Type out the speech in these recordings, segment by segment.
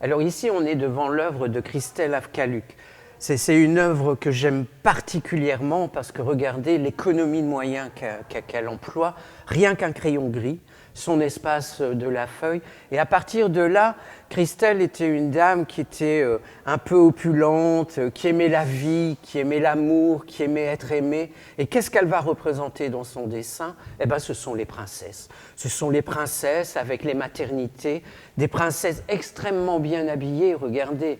Alors ici, on est devant l'œuvre de Christelle Avkaluc. C'est une œuvre que j'aime particulièrement parce que regardez l'économie de moyens qu'elle emploie, rien qu'un crayon gris, son espace de la feuille. Et à partir de là, Christelle était une dame qui était un peu opulente, qui aimait la vie, qui aimait l'amour, qui aimait être aimée. Et qu'est-ce qu'elle va représenter dans son dessin? Eh bien, ce sont les princesses. Ce sont les princesses avec les maternités, des princesses extrêmement bien habillées. Regardez,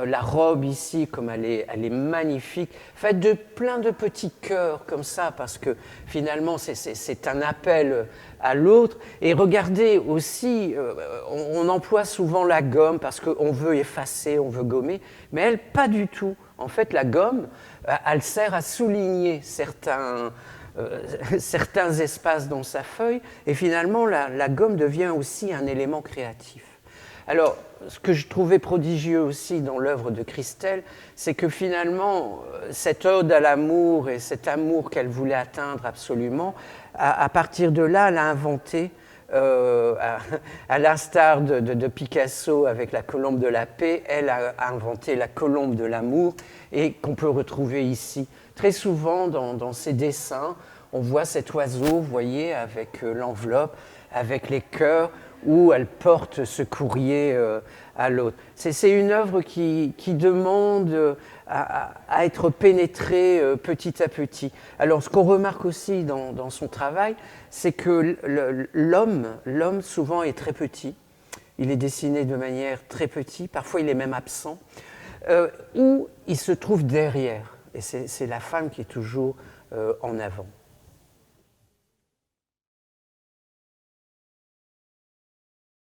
la robe ici, comme elle est magnifique, faite de plein de petits cœurs comme ça, parce que finalement c'est un appel à l'autre. Et regardez aussi, on emploie souvent la gomme parce qu'on veut effacer, on veut gommer, mais elle, pas du tout. En fait, la gomme, elle sert à souligner certains espaces dans sa feuille, et finalement la gomme devient aussi un élément créatif. Alors, ce que je trouvais prodigieux aussi dans l'œuvre de Christelle, c'est que finalement, cette ode à l'amour et cet amour qu'elle voulait atteindre absolument, à partir de là, elle a inventé, à l'instar de Picasso avec la colombe de la paix, elle a inventé la colombe de l'amour, et qu'on peut retrouver ici. Très souvent, dans ses dessins, on voit cet oiseau, vous voyez, avec l'enveloppe, avec les cœurs, où elle porte ce courrier à l'autre. C'est une œuvre qui demande à être pénétrée petit à petit. Alors, ce qu'on remarque aussi dans son travail, c'est que l'homme souvent est très petit. Il est dessiné de manière très petite, parfois il est même absent, ou il se trouve derrière. Et c'est la femme qui est toujours en avant.